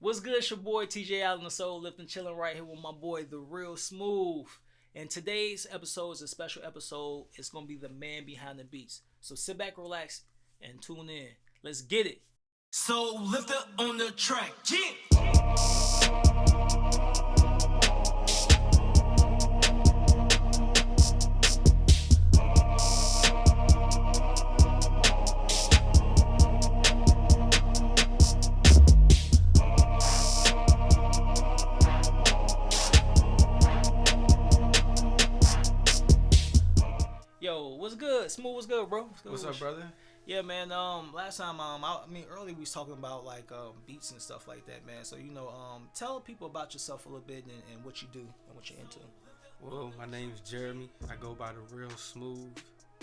What's good? It's your boy TJ Allen, the Soul Lifting, chilling right here with my boy, The Real Smooth. And today's episode is a special episode. It's going to be the man behind the beats. So sit back, relax, and tune in. Let's get it. Soul Lifter on the track. Yeah. Yo, what's good? Smooth, what's good, bro? What's up, brother? Yeah, man. Last time, earlier we was talking about like beats and stuff like that, man. So tell people about yourself a little bit and what you do and what you're into. Well, my name's Jeremy. I go by The Real Smooth.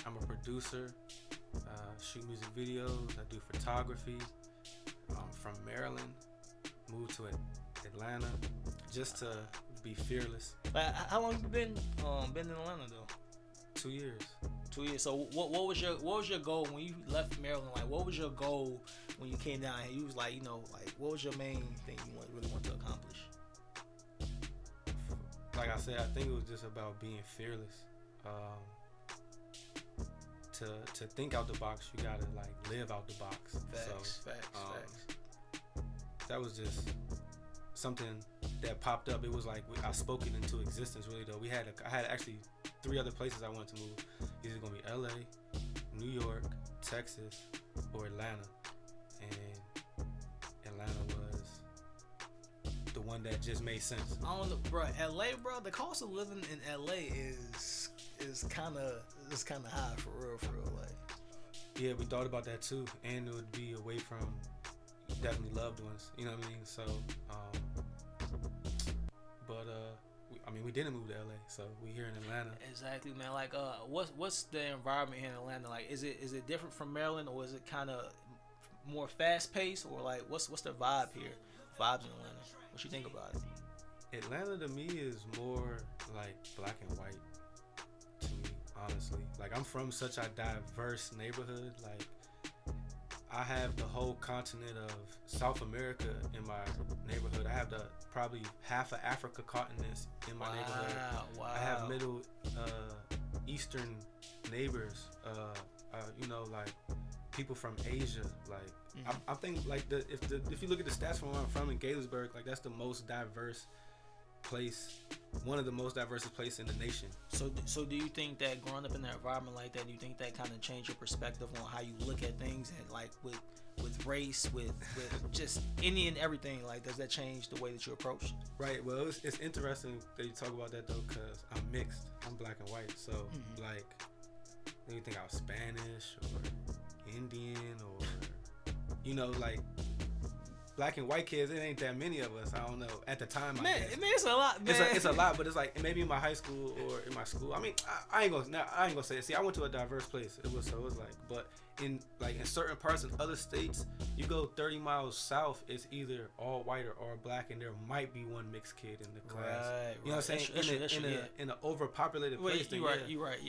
I'm a producer. Shoot music videos. I do photography. I'm from Maryland. Moved to Atlanta just to be fearless. How long you been in Atlanta though? 2 years. 2 years. So what was your goal when you left Maryland? Like, what was your goal when you came down here? You was like, what was your main thing you really want to accomplish? Like I said, I think it was just about being fearless. To think out the box, you gotta like live out the box. Facts. That was just something that popped up. It was like I spoke it into existence. Really though, I had actually 3 other places I wanted to move. Either gonna be LA, New York, Texas, or Atlanta. And Atlanta was the one that just made sense. I don't know, bro. LA, bro. The cost of living in LA is kind of high for real. Like, yeah, we thought about that too, and it would be away from definitely loved ones. You know what I mean? So, we didn't move to LA, so we here in Atlanta. Exactly, man. Like, what's the environment here in Atlanta like? Is it different from Maryland, or is it kind of more fast paced, or like what's the vibe here? Vibes in Atlanta. What you think about it? Atlanta to me is more like black and white to me, honestly. Like, I'm from such a diverse neighborhood. Like, I have the whole continent of South America in my neighborhood. I have probably half of Africa continents in my neighborhood. Wow. I have Middle Eastern neighbors. Like people from Asia. Like, I think like if you look at the stats from where I'm from in Gaithersburg, like that's the most diverse place, one of the most diverse places in the nation. So do you think that growing up in an environment like that, do you think that kind of changed your perspective on how you look at things, and like with race, with just any and everything? Like, does that change the way that you approach? Right. Well, it's interesting that you talk about that though, because I'm mixed. I'm black and white. So like, do you think I was Spanish or Indian or like black and white kids? It ain't that many of us. I don't know. At the time, Man, it's a lot, man. It's a lot, but it's like maybe in my high school or in my school. I mean, I ain't gonna say it. See, I went to a diverse place. It was like, but in certain parts in other states, you go 30 miles south, it's either all white or all black, and there might be one mixed kid in the class. Right. You know what I'm saying? In an overpopulated place. You're right. You're right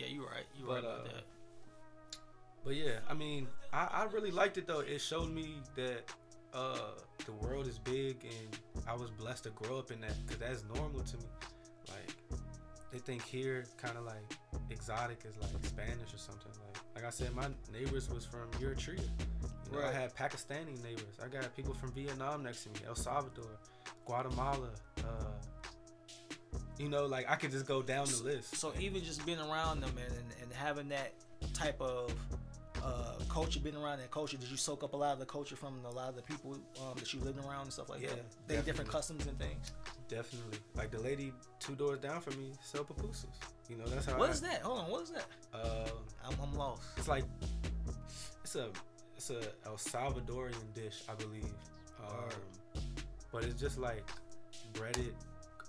about that. But yeah, I mean, I really liked it though. It showed me that the world is big, and I was blessed to grow up in that, because that's normal to me. Like, they think here kind of like exotic is like Spanish or something. Like I said, my neighbors was from Eritrea. Right. I had Pakistani neighbors. I got people from Vietnam next to me, El Salvador, Guatemala. Like I could just go down the list. So even just being around them and having that type of culture, being around that culture, did you soak up a lot of the culture from a lot of the people that you lived around and stuff like that? They have different customs and things. Definitely. Like the lady 2 doors down from me sell pupusas. That's how. What is that? Hold on, what is that? I'm lost. It's like it's a El Salvadorian dish, I believe. But it's just like breaded.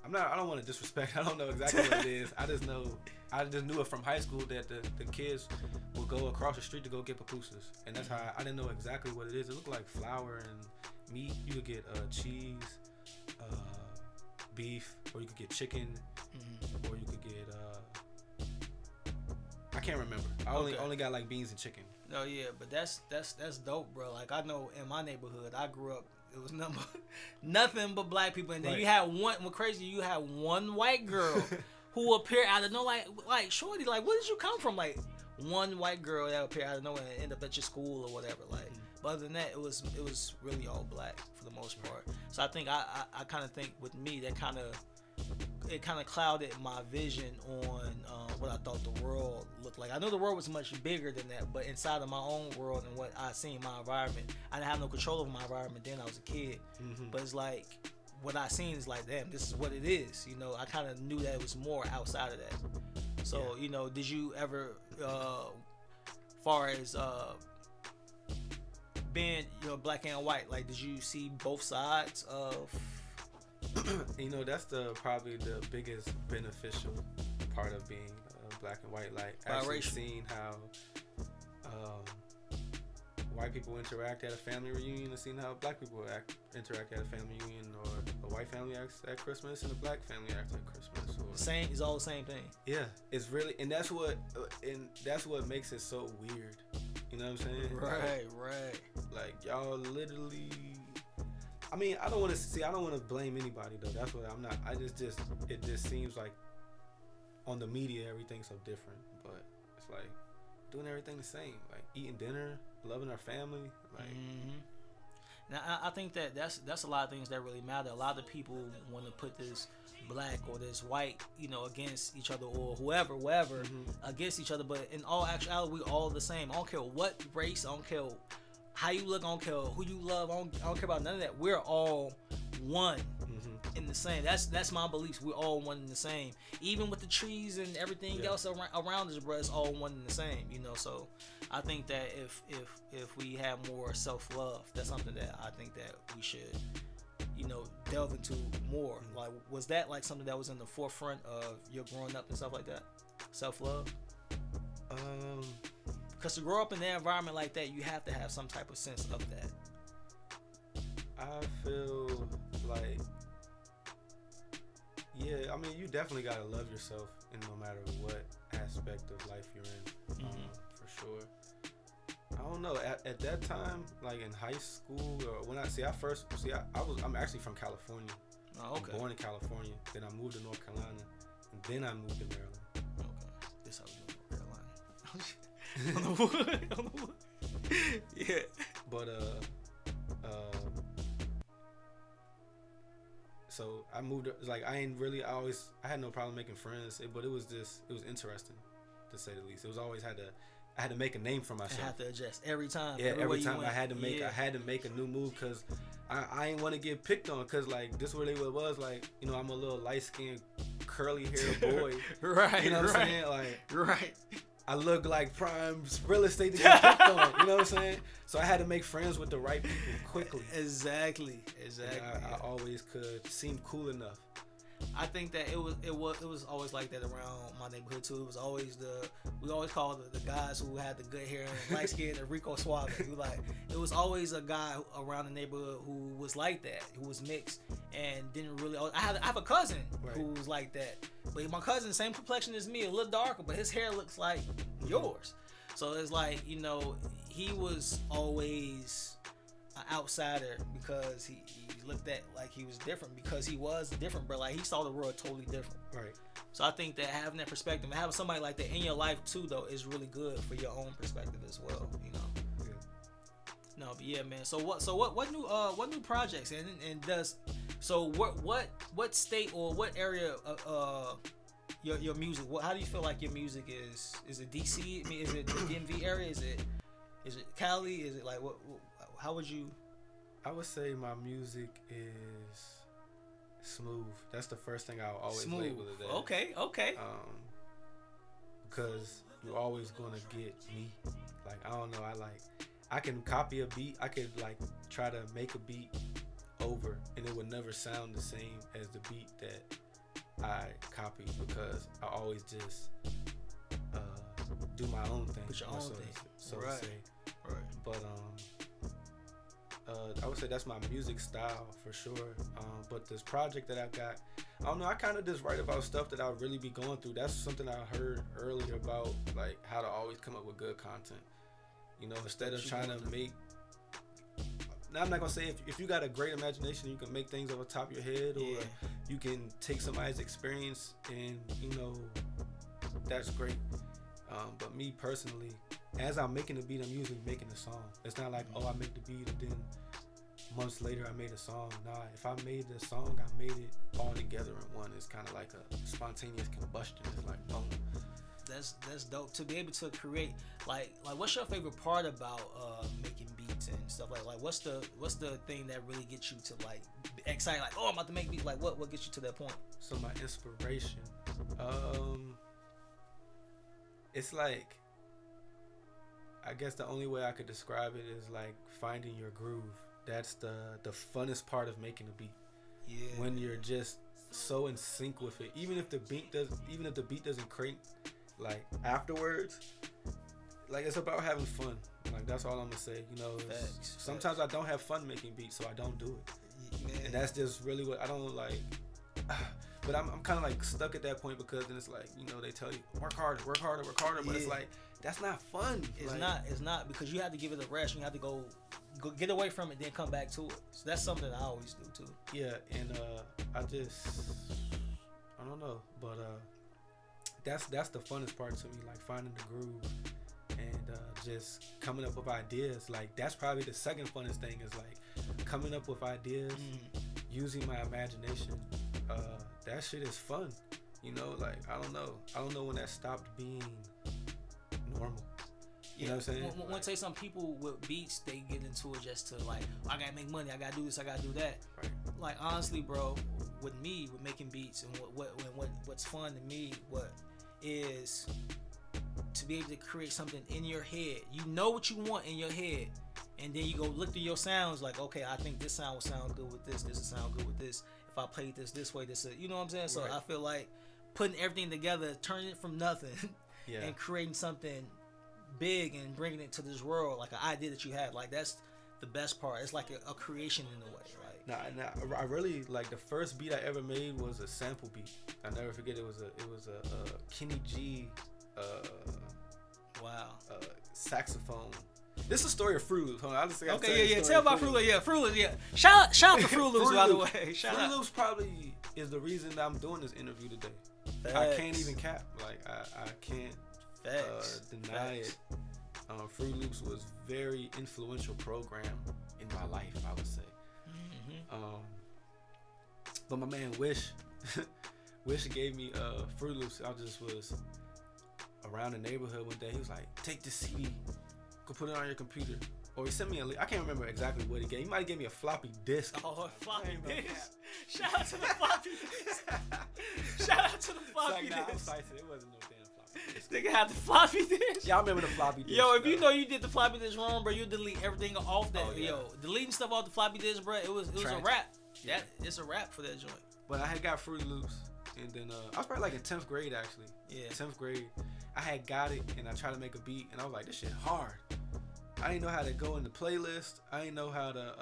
I don't want to disrespect. I don't know exactly what it is. I just knew it from high school that the kids would go across the street to go get pupusas, and that's how I didn't know exactly what it is. It looked like flour and meat. You could get cheese, beef, or you could get chicken, or you could get I can't remember. I only got like beans and chicken. No, yeah, but that's dope, bro. Like, I know in my neighborhood, I grew up. It was nothing but black people, and then Right. you had one. What crazy? You had one white girl who appeared out of nowhere, like shorty, like where did you come from? Like one white girl that appeared out of nowhere and end up at your school or whatever. Like, but other than that, it was really all black for the most part. So I think I kind of think with me that kind of clouded my vision on what I thought the world looked like. I know the world was much bigger than that, but inside of my own world and what I seen in my environment, I didn't have no control over my environment then. I was a kid, but it's like what I seen is like, damn, this is what it is. You know, I kind of knew that it was more outside of that. So you know, did you ever, far as being black and white, like did you see both sides of? You know, that's probably the biggest beneficial part of being black and white. Like actually seeing how white people interact at a family reunion, and seeing how black people interact at a family reunion, or a white family acts at Christmas and a black family acts at Christmas. Or, same, it's all the same thing. Yeah, it's really, and that's what makes it so weird. You know what I'm saying? Right. Like y'all literally. I mean, I don't want to blame anybody though. That's what I'm not. It just seems like on the media everything's so different, but it's like doing everything the same, like eating dinner, loving our family, like. Now I think that's a lot of things that really matter. A lot of people want to put this black or this white, against each other, or whoever against each other. But in all actuality, we all the same. I don't care what race. I don't care how you look. I don't care who you love. I don't care about none of that. We're all one in the same. That's my beliefs. We're all one in the same. Even with the trees and everything else around us, bro, it's all one in the same. So I think that if we have more self-love, that's something that I think that we should delve into more. Like, was that like something that was in the forefront of your growing up and stuff like that? Self-love? Because to grow up in that environment like that, you have to have some type of sense of that. I feel like, yeah, I mean, you definitely gotta love yourself in no matter what aspect of life you're in, for sure. I don't know. At that time, like in high school, or when I'm actually from California. Oh, okay. I'm born in California. Then I moved to North Carolina, and then I moved to Maryland. Okay, this how we do in North Carolina. On the wood. Yeah. But so I moved. Like I had no problem making friends, but it was interesting, to say the least. It was always I had to make a name for myself. I have to adjust every time. Yeah, every time I had to make a new move, because I ain't want to get picked on, because like this what it was like. I'm a little light skinned, curly haired boy. Right. You know what I'm saying? Like, right. I look like prime real estate to get picked on. You know what I'm saying? So I had to make friends with the right people quickly. Exactly. And I always could seem cool enough. I think that it was always like that around my neighborhood too. It was always we always called the guys who had the good hair and light skin the Rico Suave. It was always a guy around the neighborhood who was like that, who was mixed and didn't really. I have a cousin who was like that, but my cousin, same complexion as me, a little darker, but his hair looks like yours. So it's like, he was always an outsider because he looked at like he was different, because he was different, but like he saw the world totally different. Right. So I think that having that perspective and having somebody like that in your life too, though, is really good for your own perspective as well. Yeah. No, but yeah, man. So what new projects what state or what area your music? How do you feel like your music is? Is it DC? I mean, is it the DMV area? Is it Cali? Is it like what? How would you? I would say my music is smooth. That's the first thing I'll always label it as. Okay. Because you're always gonna get me. Like, I don't know. I can copy a beat. I could like try to make a beat over, and it would never sound the same as the beat that I copied, because I always just do my own thing. Put your own thing. So right. to say. Right. But I would say that's my music style for sure. But this project that I've got, I don't know, I kind of just write about stuff that I really be going through. That's something I heard earlier about, like how to always come up with good content. Instead of trying to make, Now, I'm not gonna say if you got a great imagination, you can make things off the top of your head, or you can take somebody's experience and that's great. But me personally, as I'm making the beat, I'm usually making a song. It's not like, I make the beat and then months later I made a song. Nah, if I made the song, I made it all together in one. It's kind of like a spontaneous combustion. It's like boom. That's dope to be able to create. Like what's your favorite part about making beats and stuff like what's the thing that really gets you to like excited, like, oh, I'm about to make beats? Like what gets you to that point? So my inspiration, it's like, I guess the only way I could describe it is like finding your groove. That's the funnest part of making a beat. Yeah. When you're just so in sync with it, even if the beat doesn't crank, like afterwards, like it's about having fun. Like that's all I'm gonna say. Sometimes I don't have fun making beats, so I don't do it. Man. And that's just really what I don't like. But I'm kind of like stuck at that point, because then it's like, they tell you work harder, but it's like that's not fun. It's not because you have to give it a rest. You have to go get away from it, then come back to it. So that's something I always do too. Yeah, and I don't know, but that's the funnest part to me, like finding the groove and just coming up with ideas. Like that's probably the second funnest thing, is like coming up with ideas, using my imagination. That shit is fun, like I don't know when that stopped being normal. You know what I'm saying? When say some people with beats, they get into it just to like, I gotta make money, I gotta do this, I gotta do that. Right. Like honestly, bro, with making beats and what's fun to me, what is to be able to create something in your head. You know what you want in your head, and then you go look through your sounds, like, okay, I think this sound will sound good with this will sound good with this. If I played this way, you know what I'm saying? So I feel like putting everything together, turning it from nothing and creating something big and bringing it to this world, like an idea that you had, like that's the best part. It's like a creation in a way. Like I really like the first beat I ever made was a sample beat. I never forget. It was a Kenny G saxophone. This is a story of Fruit Loops. I'll just say. Okay, yeah. Tell about Fruit Loops. Yeah, Fruit Loops. Yeah. Shout out to Fruit Loops, by the way. Fruit Loops probably is the reason that I'm doing this interview today. Facts. I can't even cap. Like I can't deny it. Fruit Loops was very influential program in my life, I would say. But my man Wish gave me Fruit Loops. I just was around the neighborhood one day. He was like, take this CD, go put it on your computer. Or he sent me a link. I can't remember exactly what he gave. He might have gave me a floppy disk. Oh, floppy disk. Shout out to the floppy disk. Shout out to the floppy disk. I'm sorry, it wasn't no damn floppy disk. Nigga had the floppy disk. Y'all remember the floppy disk? Yo, if you know you did the floppy disk wrong, bro, you delete everything off that. Yo, deleting stuff off the floppy disk, bro, it was a wrap. Yeah. It's a wrap for that joint. But I had got Fruit Loops, and then I was probably like in 10th grade, actually. Yeah. 10th grade. I had got it, and I tried to make a beat, and I was like, this shit hard. I didn't know how to go in the playlist. I didn't know how to,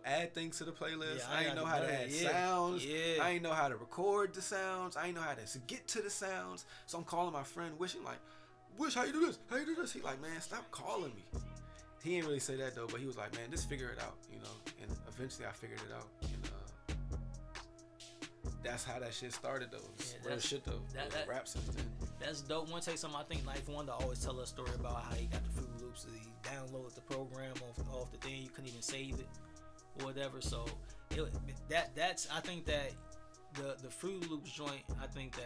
add things to the playlist. I didn't know how to add sounds. Yeah. I didn't know how to record the sounds. I didn't know how to get to the sounds. So I'm calling my friend Wish. I'm like, Wish, how you do this? How you do this? He like, man, stop calling me. He didn't really say that though, but he was like, man, just figure it out, And eventually I figured it out. And that's how that shit started though. Real shit though. That rap since then. That's dope. I want to tell you something. I think Knife Wonder always tell a story about how he got the Fruit Loops. He downloaded the program off the thing. You couldn't even save it or whatever. So that's I think that the Fruit Loops joint. I think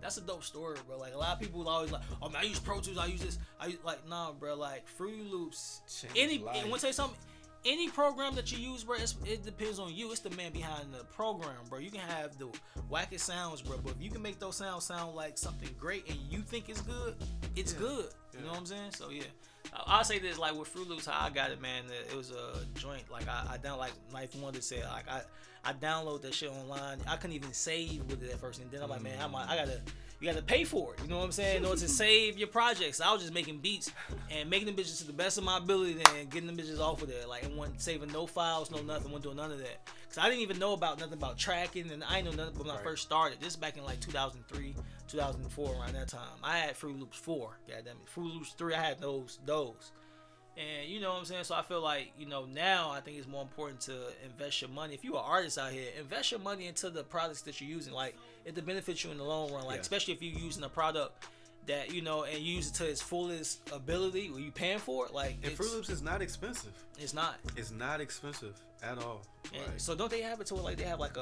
that's a dope story, bro. Like a lot of people always like, oh man, I use Pro Tools. I use this. Like nah, bro. Like Fruit Loops. And want to tell you something. Any program that you use, bro, it depends on you. It's the man behind the program, bro. You can have the wackest sounds, bro, but if you can make those sounds sound like something great and you think it's good, it's good. You know what I'm saying? So yeah, I'll say this, like with Fruit Loops, how I got it, man. It was a joint. Like I down like Knife Wonder said, like I download that shit online. I couldn't even save with it at first, and then I'm like, man, you gotta pay for it. You know what I'm saying? In order to save your projects. I was just making beats and making them bitches to the best of my ability and getting them bitches off of there. Like, I wasn't saving no files, no nothing. Wasn't doing none of that. Cause I didn't even know about nothing about tracking, and I didn't know nothing when I first started. This is back in like 2003, 2004, around that time. I had Fruit Loops 4. Goddamn it, Fruit Loops 3. I had those. And you know what I'm saying? So I feel like, now I think it's more important to invest your money. If you're an artist out here, invest your money into the products that you're using. Like, it benefits you in the long run. Like, especially if you're using a product that, and you use it to its fullest ability, or you paying for it. Like, and Fruit Loops is not expensive. It's not. It's not expensive at all. And like, so don't they have it to where, like, they have like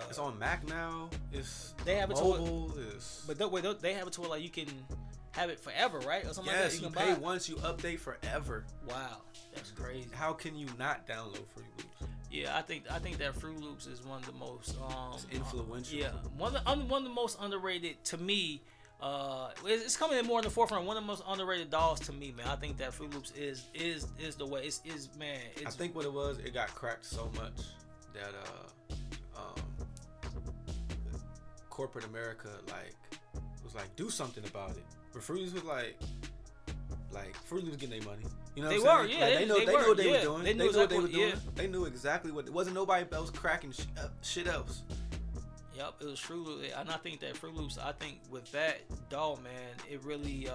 it's on Mac now. They have it mobile. But they have it to where, like, you can have it forever, right? Or something yes, like that. You pay once, you update forever. Wow, that's crazy. How can you not download Fruit Loops? Yeah, I think that Fruit Loops is one of the most it's influential. One of the most underrated to me. It's coming in more in the forefront. One of the most underrated dolls to me, man. I think that Fruit Loops is the way. It's man. I think what it was, it got cracked so much that corporate America was like, do something about it. But Fruit Loops was like Fruit Loops getting their money. You know what I'm saying? Yeah, they knew what they were doing. They knew exactly what they were doing. They knew exactly what. It wasn't nobody else cracking shit else. Yep, it was Fruit Loops, and I think that Fruit Loops. I think with that doll, man, it really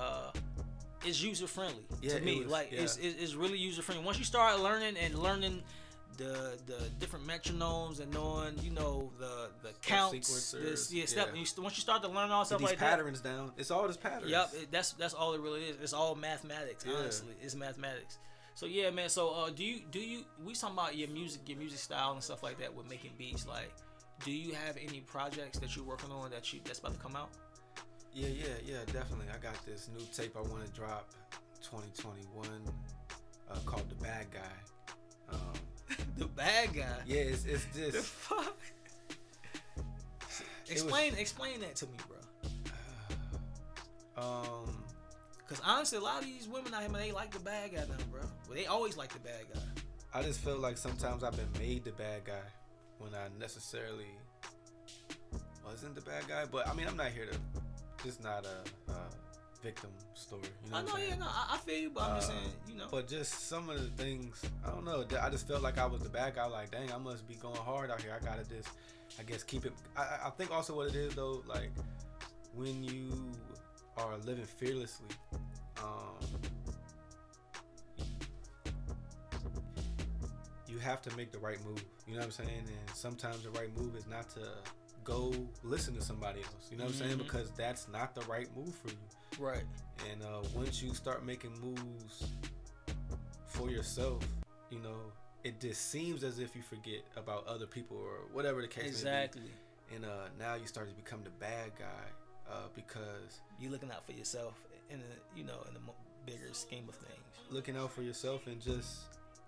is user friendly to me. It's really user friendly. Once you start learning the different metronomes and knowing the counts, once you start to learn all stuff like that, patterns down. It's all just patterns. Yep, that's all it really is. It's all mathematics. Honestly, it's mathematics. So yeah, man. So do you? We talking about your music style and stuff like that with making beats. Like, do you have any projects that you're working on that's about to come out? Yeah, definitely. I got this new tape I want to drop 2021 called The Bad Guy. The Bad Guy? Yeah, it's this. The fuck? Explain that to me, bro. Because honestly, a lot of these women out here, man, they like the bad guy now, bro. Well, they always like the bad guy. I just feel like sometimes I've been made the bad guy when I necessarily wasn't the bad guy. But I mean, I'm not here to. It's not a victim story. You know what I'm saying? I feel you, but I'm just saying, But just some of the things, I don't know. I just felt like I was the bad guy. Like, dang, I must be going hard out here. I gotta just, I guess, keep it. I think also what it is though, like when you are living fearlessly, you have to make the right move. You know what I'm saying? And sometimes the right move is not to go listen to somebody else. You know what I'm saying? Because that's not the right move for you. Right. And once you start making moves for yourself, it just seems as if you forget about other people or whatever the case exactly. may be. And now you start to become the bad guy because you're looking out for yourself in the bigger scheme of things. Looking out for yourself and just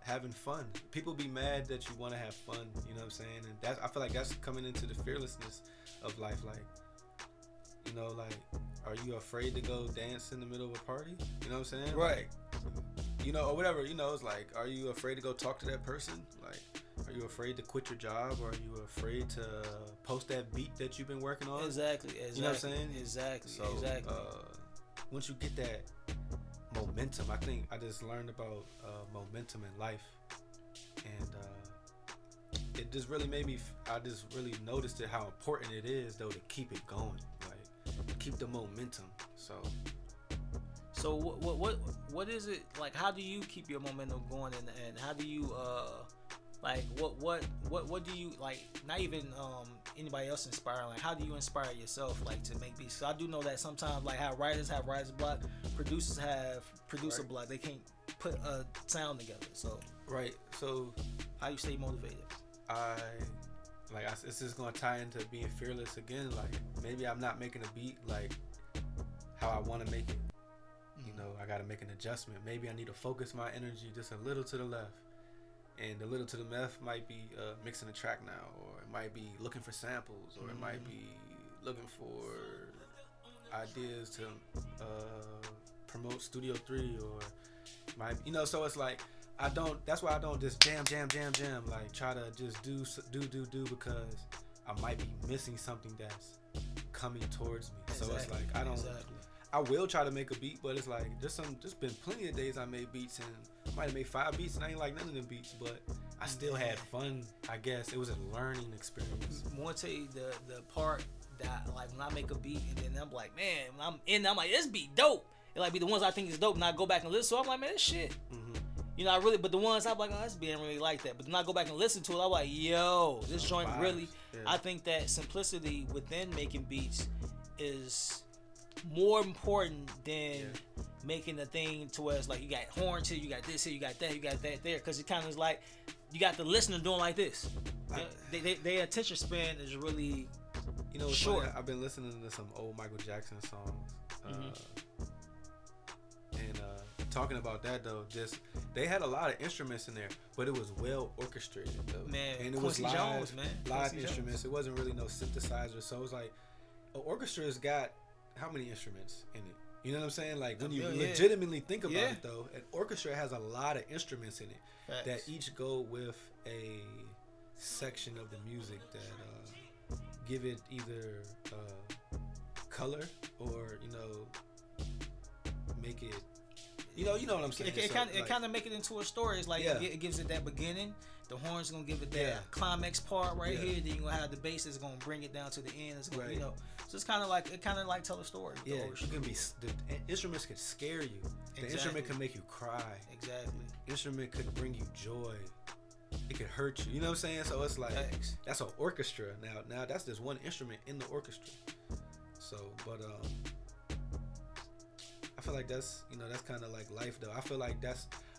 having fun. People be mad that you want to have fun. You know what I'm saying? And I feel like that's coming into the fearlessness of life. Like, are you afraid to go dance in the middle of a party? You know what I'm saying? Right. Like, or whatever. It's like, are you afraid to go talk to that person? Like, are you afraid to quit your job? Or are you afraid to post that beat that you've been working on? Exactly. You know what I'm saying? Exactly. So, exactly. Once you get that momentum, I think I just learned about momentum in life, and it just really made me. I just really noticed it how important it is though to keep it going, like keep the momentum. So what is it like? How do you keep your momentum going, and how do you like what do you like? Not even anybody else inspiring. Like, how do you inspire yourself, like, to make beats? So I do know that sometimes, like, how writers have writer's block, producers have producer block. They can't put a sound together. So right. So how you stay motivated? It's just gonna tie into being fearless again. Like, maybe I'm not making a beat like how I want to make it. I gotta make an adjustment. Maybe I need to focus my energy just a little to the left. And a little to the left might be mixing a track now, or it might be looking for samples, or it might be looking for ideas to promote Studio 3, or so it's like that's why I don't just jam, like try to just do because I might be missing something that's coming towards me. Exactly. So it's like I will try to make a beat, but it's like there's been plenty of days I made beats and I might have made 5 beats and I ain't like none of them beats, but I still had fun. I guess it was a learning experience. I want to tell you the part that, like, when I make a beat and then I'm like, man, when I'm like, this beat dope, it like be the ones I think is dope, and I go back and listen. So I'm like, man, this shit. You know, I really, but the ones I'm like, oh, this being really like that. But then I go back and listen to it, I'm like, yo, this joint vibes. really. Yeah. I think that simplicity within making beats is more important than making a thing to where it's like you got horns here, you got this here, you got that there, because it kind of is like you got the listener doing like this. Their attention span is really, you know, short. Funny, I've been listening to some old Michael Jackson songs, and talking about that though, just they had a lot of instruments in there, but it was well orchestrated though. Man, and it Quincy was live, Jones, man. live Quincy instruments. Jones. It wasn't really no synthesizer, so it was like an orchestra's got how many instruments in it? You know what I'm saying? Like when you legitimately think about it though, an orchestra has a lot of instruments in it. Facts. That each go with a section of the music that give it either color or make it. You know what I'm saying? It kind of make it into a story. It's like it gives it that beginning. The horn's gonna give it that climax part right here. Then you gonna have the bass that's gonna bring it down to the end. It's gonna, so it's kind of like tell a story. Yeah, you can be. The instruments could scare you. The instrument can make you cry. Exactly. Instrument could bring you joy. It could hurt you. You know what I'm saying? So it's like that's an orchestra. Now that's just one instrument in the orchestra. So, but I feel like that's kind of like life though. I feel like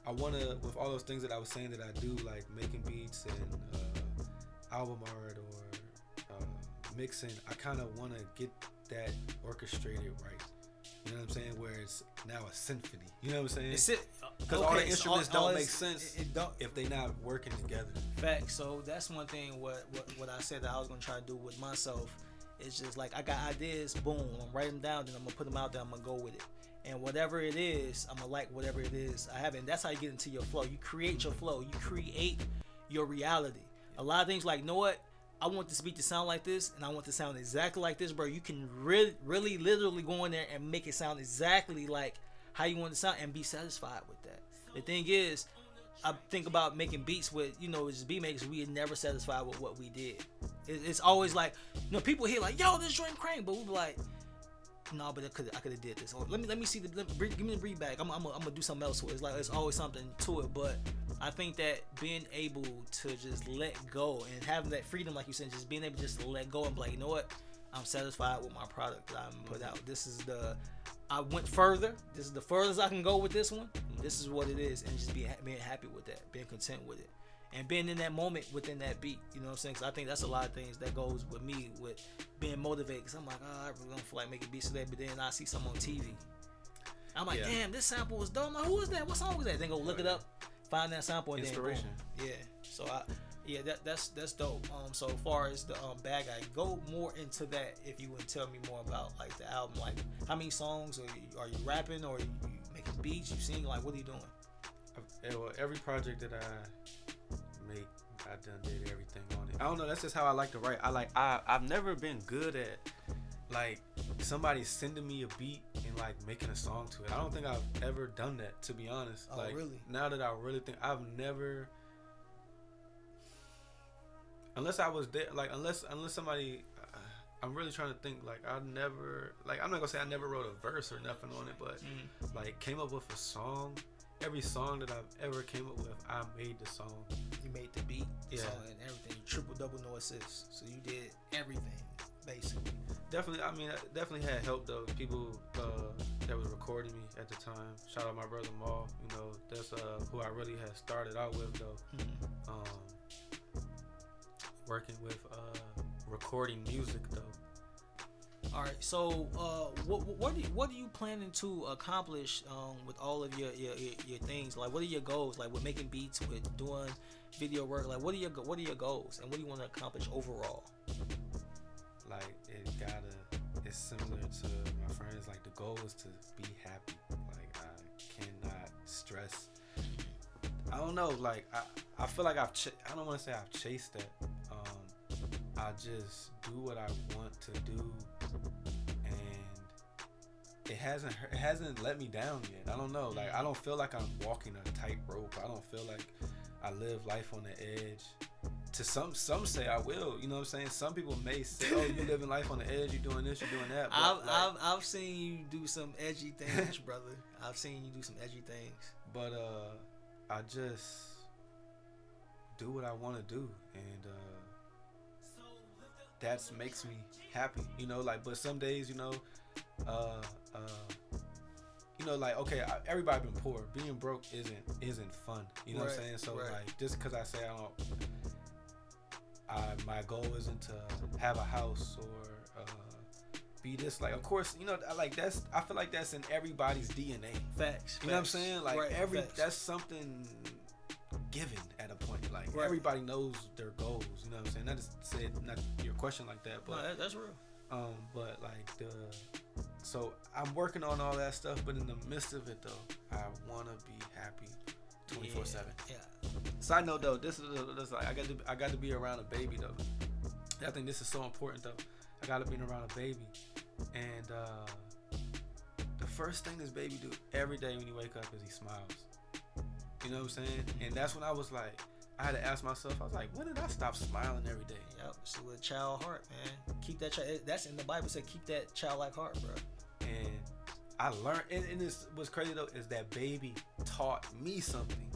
I want to, with all those things that I was saying that I do, like making beats and album art or mixing, I kind of want to get that orchestrated right. You know what I'm saying? Where it's now a symphony. You know what I'm saying? Because all the instruments don't make sense if they not working together. Facts. So that's one thing. What I said that I was gonna try to do with myself is just like I got ideas. Boom, I'm write them down. Then I'm gonna put them out there. I'm gonna go with it. And whatever it is, I'm gonna like whatever it is I have. And that's how you get into your flow. You create your flow. You create your reality. A lot of things like, you know what? I want this beat to sound like this, and I want it to sound exactly like this, bro. You can really, literally go in there and make it sound exactly like how you want it to sound and be satisfied with that. The thing is, I think about making beats with, as beat makers, we are never satisfied with what we did. It's always like, people hear like, yo, this joint crank, but we be like, no, but I could have did this. Or let me see give me the beat back. I'm gonna do something else with it. It's like it's always something to it. But I think that being able to just let go and having that freedom, like you said, just being able just to let go and be like, you know what, I'm satisfied with my product that I'm put out. I went further. This is the furthest I can go with this one. This is what it is, and just being happy with that, being content with it. And being in that moment within that beat, you know what I'm saying? Because I think that's a lot of things that goes with me with being motivated. Because I'm like, I really don't feel like making beats today. But then I see something on TV. I'm like, damn, this sample was dope. I'm like, who is that? What song was that? Then go look it up, find that sample, and inspiration. Then boom. Yeah. So that's dope. So as far as the Bad Guy, go more into that if you would tell me more about like the album. Like how many songs are you rapping or are you making beats? You sing? Like what are you doing? Well, every project that I make, I done did everything on it. I don't know, that's just how I like to write. I've never been good at like somebody sending me a beat and like making a song to it. I don't think I've ever done that, to be honest. Oh, like really? Now that I really think, I've never, unless I was there, like unless somebody, I'm really trying to think, like I'm not gonna say I never wrote a verse or nothing on it, but like came up with a song. Every song that I've ever came up with, I made the song. You made the beat, the song, and everything. You triple double no assists, so you did everything basically. Definitely, I mean, I definitely had help though. People that was recording me at the time. Shout out my brother Maul. That's who I really had started out with though. Working with recording music though. All right, so what are you planning to accomplish with all of your things? Like, what are your goals? Like, with making beats, with doing video work. Like, what are your goals, and what do you want to accomplish overall? Like, it's similar to my friends. Like, the goal is to be happy. Like, I cannot stress. I don't know. Like, I feel like I don't want to say I've chased that. I just do what I want to do, and it hasn't let me down yet. I don't know. Like, I don't feel like I'm walking a tightrope. I don't feel like I live life on the edge. to some say I will. You know what I'm saying? Some people may say, "Oh, you living life on the edge. You doing this. You doing that." But, I've seen you do some edgy things, brother. I've seen you do some edgy things. But I just do what I want to do, and that makes me happy. You know, like. But some days, you know, like, okay, everybody been poor. Being broke isn't fun. You know what I'm saying? So like, just because I say my goal isn't to have a house or be this, like, of course, you know, like I feel like that's in everybody's DNA. Facts. You know what I'm saying? Like facts. That's something given at a point. Like everybody knows their goals. You know what I'm saying? Not just said not your question like that, but no, that's real. But like so I'm working on all that stuff, but in the midst of it though, I want to be happy 24/7. Yeah. Side note though, this like I got to be around a baby though. I think this is so important though. I got to be around a baby, and the first thing this baby do every day when he wake up is he smiles. You know what I'm saying? And that's when I was like, I had to ask myself, I was like, when did I stop smiling every day? Yep, it's a child heart, man. Keep that child. That's in the Bible. Said keep that childlike heart, bro. And I learned, and this what's crazy though is that baby taught me something.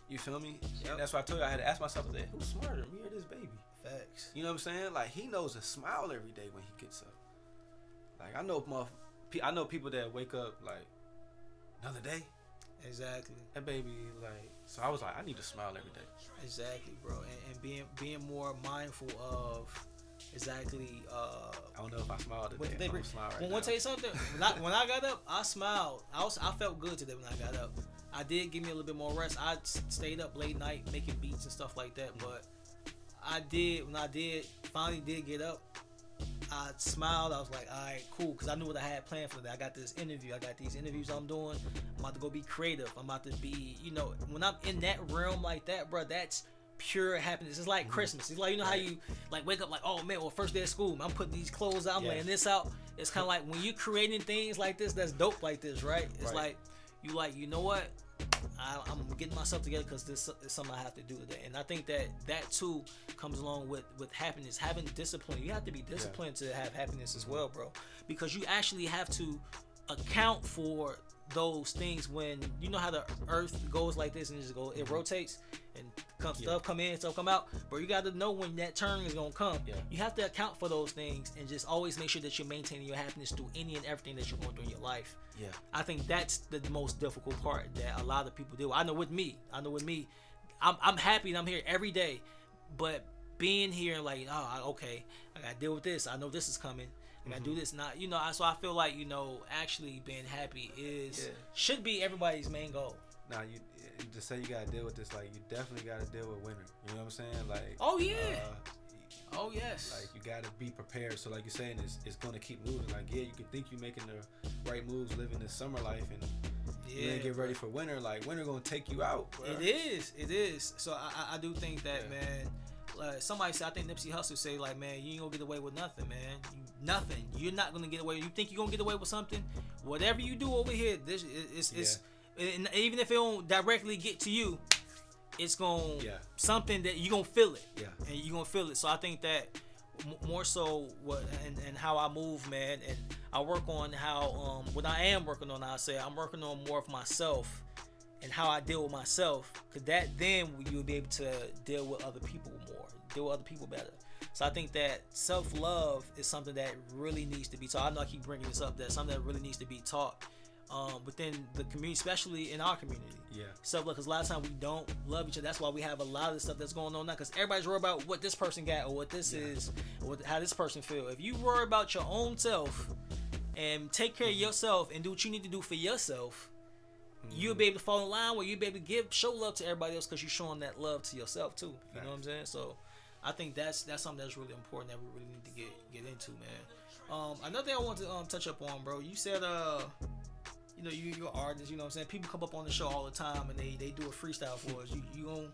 You feel me? Yep. And that's why I told you I had to ask myself, who's smarter, me or this baby? Facts. You know what I'm saying? Like, he knows to smile every day when he gets up. Like, I know people that wake up like another day. Exactly. That baby, like, so I was like, I need to smile every day. Exactly, bro. And being more mindful of exactly. I don't know if I smiled today. I'm smile right now. I want to tell you something. When I got up, I smiled. I felt good today when I got up. I did give me a little bit more rest. I stayed up late night making beats and stuff like that, but when I finally did get up, I smiled. I was like, all right, cool, because I knew what I had planned for the day. I got this interview. I got these interviews I'm doing. I'm about to go be creative. I'm about to be, you know, when I'm in that realm like that, bro, that's pure happiness. It's like Christmas. It's like, you know how you like wake up like, oh man, well, first day of school, I'm putting these clothes out, I'm laying this out. It's kind of like when you're creating things like this, that's dope like this, right? It's like, you know what? I'm getting myself together because this is something I have to do today. And I think that too comes along with happiness, having discipline. You have to be disciplined to have happiness as well, bro, because you actually have to account for those things. When you know how the earth goes like this and it rotates and stuff come in, stuff come out, but you got to know when that turn is gonna come. You have to account for those things and just always make sure that you're maintaining your happiness through any and everything that you're going through in your life. I think that's the most difficult part that a lot of people do. I know with me, I'm happy and I'm here every day, but being here and like, okay, I gotta deal with this. I know this is coming. I gotta do this. Not, you know. So I feel like, you know, actually being happy should be everybody's main goal. Now, you to say you gotta deal with this, like, you definitely gotta deal with winter. You know what I'm saying? Like, oh yeah. Oh yes. Like, you gotta be prepared. So like you're saying, it's gonna keep moving. Like, yeah, you can think you're making the right moves, living this summer life, and you ain't get ready for winter. Like, winter gonna take you out, bro. It is. So I do think that, man. Like somebody said, I think Nipsey Hussle say, like, man, you ain't gonna get away with nothing, man. Nothing. You're not gonna get away. You think you're gonna get away with something? Whatever you do over here, this is. And even if it don't directly get to you, it's gonna something that you gonna feel it, and you gonna feel it. So I think that more so what and how I move, man, and I work on how what I am working on. I say I'm working on more of myself and how I deal with myself, because that then you'll be able to deal with other people more, deal with other people better. So I think that self-love is something that really needs to be taught. I know I keep bringing this up. That's something that really needs to be taught within the community, especially in our community. Self-love, because a lot of times we don't love each other. That's why we have a lot of the stuff that's going on now, because everybody's worried about what this person got or what this is, or how this person feel. If you worry about your own self and take care of yourself and do what you need to do for yourself, you'll be able to fall in line where you'll be able to show love to everybody else, because you're showing that love to yourself too. You know what I'm saying? So I think that's something that's really important that we really need to get into, man. Another thing I want to touch up on, bro. You said you know, you're an artist, you know what I'm saying? People come up on the show all the time and they do a freestyle for us. You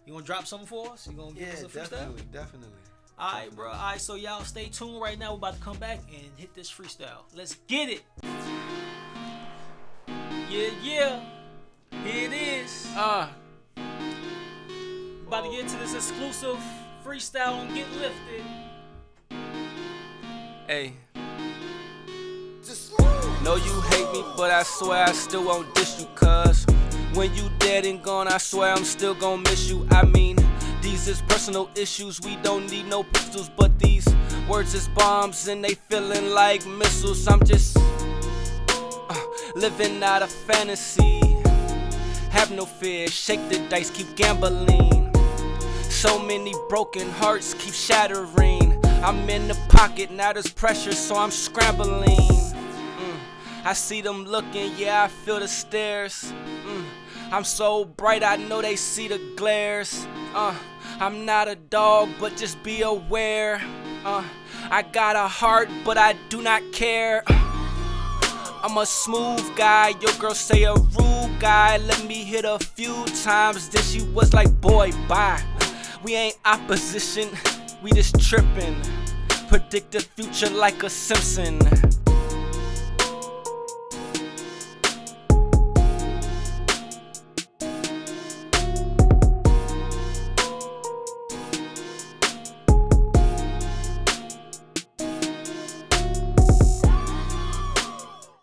gonna drop something for us? You gonna give us a freestyle? Definitely. Alright, bro. Alright, so y'all stay tuned right now. We're about to come back and hit this freestyle. Let's get it. Yeah. Here it is. about to get to this exclusive freestyle on Get Lifted. Hey. Know you hate me, but I swear I still won't diss you, cuz when you dead and gone, I swear I'm still gon' miss you. I mean, these is personal issues, we don't need no pistols, but these words is bombs and they feeling like missiles. I'm just living out a fantasy. Have no fear, shake the dice, keep gambling. So many broken hearts keep shattering. I'm in the pocket, now there's pressure, so I'm scrambling. I see them looking, yeah, I feel the stares. I'm so bright, I know they see the glares. I'm not a dog, but just be aware. I got a heart, but I do not care. I'm a smooth guy, your girl say a rude guy. Let me hit a few times, then she was like, boy, bye. We ain't opposition, we just trippin'. Predict the future like a Simpson.